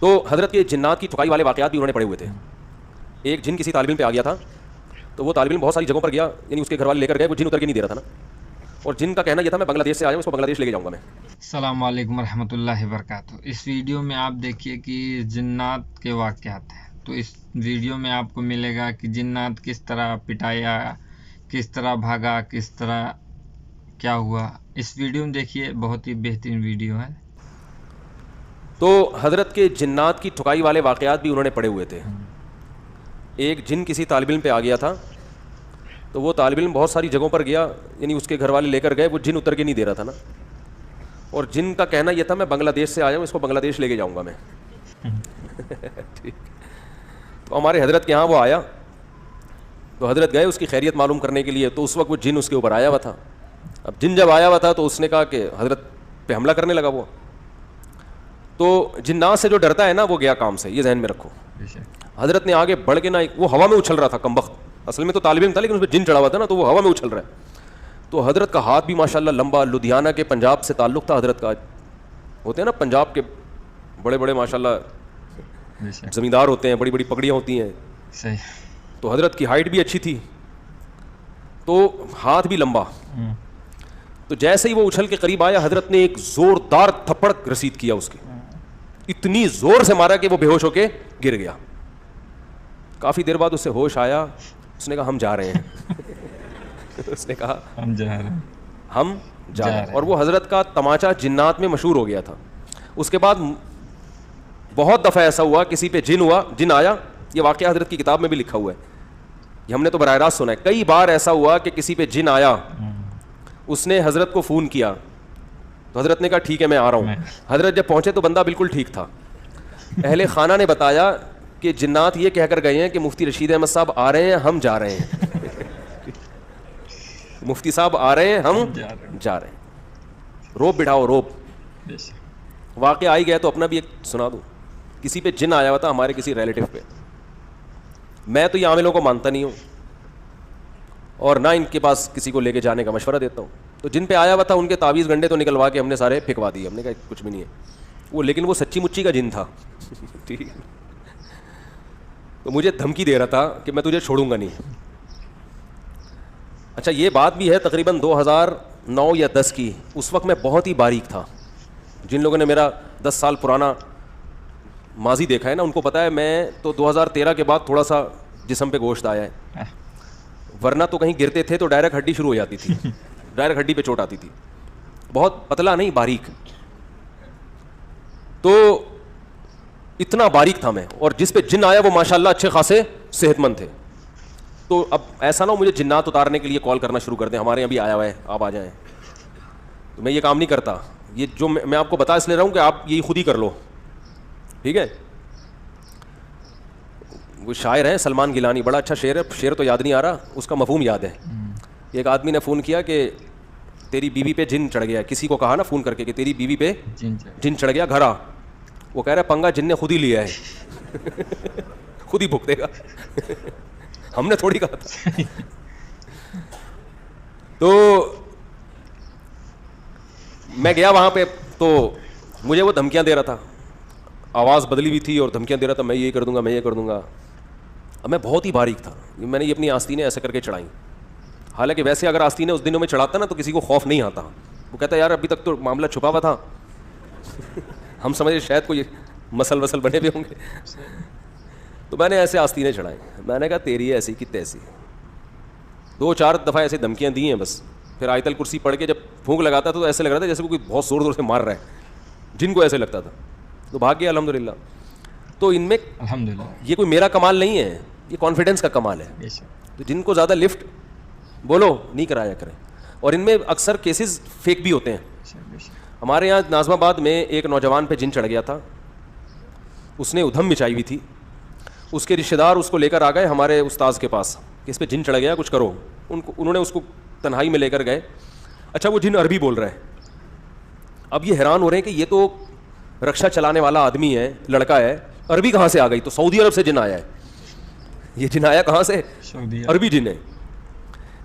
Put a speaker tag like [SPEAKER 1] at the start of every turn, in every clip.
[SPEAKER 1] تو حضرت کے جنات کی ٹھکائی والے واقعات بھی انہوں نے پڑھے ہوئے تھے. ایک جن کسی طالب علم پہ آ گیا تھا, تو وہ طالب علم بہت ساری جگہوں پر گیا, یعنی اس کے گھر والے لے کر گئے, وہ جن اتر کے نہیں دے رہا تھا نا, اور جن کا کہنا یہ تھا میں بنگلہ دیش سے آیا ہوں, اس کو بنگلہ دیش لے کے جاؤں گا میں.
[SPEAKER 2] السلام علیکم ورحمۃ اللہ وبرکاتہ. اس ویڈیو میں آپ دیکھیے کہ جنات کے واقعات ہیں. تو اس ویڈیو میں آپ کو ملے گا کہ جنات کس طرح پٹایا, کس طرح بھاگا, کس طرح کیا ہوا. اس ویڈیو میں دیکھیے, بہت ہی بہترین ویڈیو ہے.
[SPEAKER 1] تو حضرت کے جنات کی ٹھکائی والے واقعات بھی انہوں نے پڑھے ہوئے تھے. ایک جن کسی طالب علم پہ آ گیا تھا, تو وہ طالب علم بہت ساری جگہوں پر گیا, یعنی اس کے گھر والے لے کر گئے, وہ جن اتر کے نہیں دے رہا تھا نا, اور جن کا کہنا یہ تھا میں بنگلہ دیش سے آیا ہوں, اس کو بنگلہ دیش لے کے جاؤں گا میں. ٹھیک. تو ہمارے حضرت کے یہاں وہ آیا, تو حضرت گئے اس کی خیریت معلوم کرنے کے لیے. تو اس وقت وہ جن اس کے اوپر آیا ہوا تھا. اب جن جب آیا ہوا تھا تو اس نے کہا کہ حضرت پہ حملہ کرنے لگا وہ. تو جنات سے جو ڈرتا ہے نا وہ گیا کام سے, یہ ذہن میں رکھو. حضرت نے آگے بڑھ کے نا, وہ ہوا میں اچھل رہا تھا کمبخت, اصل میں تو طالب علم تھا لیکن اس پہ جن چڑھا ہوا تھا نا, تو وہ ہوا میں اچھل رہا ہے. تو حضرت کا ہاتھ بھی ماشاءاللہ لمبا, لدھیانہ کے پنجاب سے تعلق تھا حضرت کا. ہوتے ہیں نا پنجاب کے بڑے بڑے ماشاءاللہ زمیندار ہوتے ہیں, بڑی بڑی پگڑیاں ہوتی ہیں. تو حضرت کی ہائٹ بھی اچھی تھی, تو ہاتھ بھی لمبا. تو جیسے ہی وہ اچھل کے قریب آیا, حضرت نے ایک زوردار تھپڑ رسید کیا اس کے, اتنی زور سے مارا کہ وہ بے ہوش ہو کے گر گیا. کافی دیر بعد اس سے ہوش آیا, اس نے کہا ہم جا رہے ہیں. اس نے کہا ہم جا رہے ہیں. اور وہ حضرت کا تماچا جنات میں مشہور ہو گیا تھا. اس کے بعد بہت دفعہ ایسا ہوا کسی پہ جن آیا. یہ واقعہ حضرت کی کتاب میں بھی لکھا ہوا ہے, یہ ہم نے تو براہ راست سنا ہے. کئی بار ایسا ہوا کہ کسی پہ جن آیا, اس نے حضرت کو فون کیا, تو حضرت نے کہا ٹھیک ہے میں آ رہا ہوں. حضرت جب پہنچے تو بندہ بالکل ٹھیک تھا. اہل خانہ نے بتایا کہ جنات یہ کہہ کر گئے ہیں کہ مفتی رشید احمد صاحب آ رہے ہیں, ہم جا رہے ہیں. مفتی صاحب آ رہے ہیں, ہم جا رہے ہیں. روب بٹھاؤ, روب. واقعہ آئی گیا تو اپنا بھی ایک سنا دوں. کسی پہ جن آیا ہوا تھا, ہمارے کسی ریلیٹو پہ. میں تو یہ عاملوں کو مانتا نہیں ہوں, اور نہ ان کے پاس کسی کو لے کے جانے کا مشورہ دیتا ہوں. تو جن پہ آیا ہوا تھا ان کے تعویذ گنڈے تو نکلوا کے ہم نے سارے پھینکوا دیے. ہم نے کہا کچھ بھی نہیں ہے وہ, لیکن وہ سچی مچی کا جن تھا. ٹھیک ہے. تو مجھے دھمکی دے رہا تھا کہ میں تجھے چھوڑوں گا نہیں. اچھا یہ بات بھی ہے تقریباً 2009 یا 10 کی. اس وقت میں بہت ہی باریک تھا. جن لوگوں نے میرا 10 سال پرانا ماضی دیکھا ہے نا, ان کو پتا ہے میں تو 2013 کے بعد تھوڑا سا جسم پہ گوشت آیا ہے, ورنہ تو کہیں گرتے تھے تو ڈائریکٹ ہڈی شروع ہو جاتی تھی, ڈائریکٹ ہڈی پہ چوٹ آتی تھی. بہت پتلا نہیں, باریک. تو اتنا باریک تھا میں, اور جس پہ جن آیا وہ ماشاءاللہ اچھے خاصے صحت مند تھے. تو اب ایسا نہ ہو مجھے جنات اتارنے کے لیے کال کرنا شروع کر دیں, ہمارے یہاں بھی آیا ہوا ہے آپ آ جائیں. تو میں یہ کام نہیں کرتا. یہ جو میں آپ کو بتا اس لیے رہا ہوں کہ آپ یہی خود ہی کر لو. ٹھیک ہے. وہ شاعر ہیں سلمان گیلانی, بڑا اچھا شعر ہے, شعر تو یاد نہیں آ رہا, اس کا مفہوم یاد ہے. ایک آدمی نے فون کیا کہ تیری بیوی پہ جن چڑھ گیا. کسی کو کہا نا فون کر کے کہ تیری بیوی پہ جن چڑھ گیا, گھر آ. وہ کہہ رہا ہے پنگا جن نے خود ہی لیا ہے, خود ہی بھگتے گا, ہم نے تھوڑی کہا تھا. تو میں گیا وہاں پہ, تو مجھے وہ دھمکیاں دے رہا تھا, آواز بدلی ہوئی تھی اور دھمکیاں دے رہا تھا, میں یہ کر دوں گا, میں یہ کر دوں گا. اب میں بہت ہی باریک تھا, میں نے یہ اپنی آستینیں ایسے کر کے چڑھائیں. حالانکہ ویسے اگر آستینیں اس دنوں میں چڑھاتا نا تو کسی کو خوف نہیں آتا. وہ کہتا ہے یار ابھی تک تو معاملہ چھپا ہوا تھا, ہم سمجھے شاید کوئی مسل وسل بنے ہوئے ہوں گے. تو میں نے ایسے آستینیں چڑھائیں. میں نے کہا تیری ایسی کی تیسی. 2-4 دفعہ ایسے دھمکیاں دی ہیں بس. پھر آیت الکرسی پڑھ کے جب پھونک لگاتا تھا تو ایسے لگ رہا تھا جیسے کوئی بہت زور زور سے مار رہا ہے, جن کو ایسے لگتا تھا. تو بھاگ گیا الحمدللہ. تو ان میں الحمدللہ یہ کوئی میرا کمال نہیں ہے, یہ کانفیڈنس کا کمال ہے. تو جن کو زیادہ لفٹ بولو نہیں کرایا کریں. اور ان میں اکثر کیسز فیک بھی ہوتے ہیں. ہمارے یہاں ناظم آباد میں ایک نوجوان پہ جن چڑھ گیا تھا, اس نے ادھم مچائی ہوئی تھی. اس کے رشتہ دار اس کو لے کر آ گئے ہمارے استاذ کے پاس کہ اس پہ جن چڑھ گیا, کچھ کرو. انہوں نے اس کو تنہائی میں لے کر گئے. اچھا وہ جن عربی بول رہا ہے. اب یہ حیران ہو رہے ہیں کہ یہ تو رکشا چلانے والا آدمی ہے, لڑکا ہے, عربی کہاں سے آ گئی؟ تو سعودی عرب سے جن آیا ہے. یہ جن آیا کہاں سے؟ عربی جن ہے.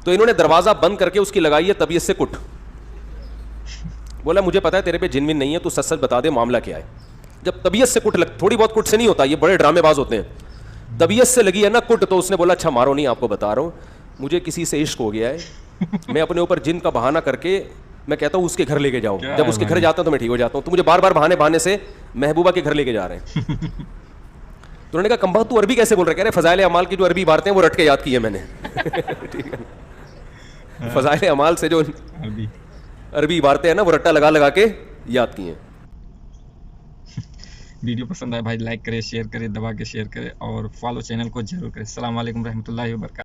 [SPEAKER 1] تو انہوں نے دروازہ بند کر کے اس کی لگائی ہے طبیعت سے کٹ. بولا مجھے پتا ہے تیرے پہ جن ون نہیں ہے, تو سچ سچ بتا دے معاملہ کیا ہے. جب طبیعت سے کٹ لگ, تھوڑی بہت کٹ سے نہیں ہوتا, یہ بڑے ڈرامے باز ہوتے ہیں, طبیعت سے لگی ہے نا کٹ, تو اس نے بولا اچھا مارو نہیں, آپ کو بتا رہا ہوں مجھے کسی سے عشق ہو گیا ہے, میں اپنے اوپر جن کا بہانہ کر کے میں کہتا ہوں اس کے گھر لے کے جاؤ, جب اس کے گھر جاتا ہوں تو میں ٹھیک ہو جاتا ہوں, تو مجھے بار بار بہانے سے محبوبہ کے گھر لے کے جا رہے ہیں. تو انہوں نے کہا کمبخت تو عربی کیسے بول رہا ہے؟ کہہ رہے فضائل اعمال کی جو عربی عبارتیں ہیں وہ رٹ کے یاد کی ہے میں نے. ٹھیک ہے, فضائل اعمال سے جو عربی عبارتیں ہیں نا وہ رٹا لگا لگا کے یاد کی ہیں.
[SPEAKER 2] ویڈیو پسند آئے بھائی لائک کرے, شیئر کرے, دبا کے شیئر کرے, اور فالو چینل کو ضرور کرے. السلام علیکم رحمۃ اللہ وبرکاتہ.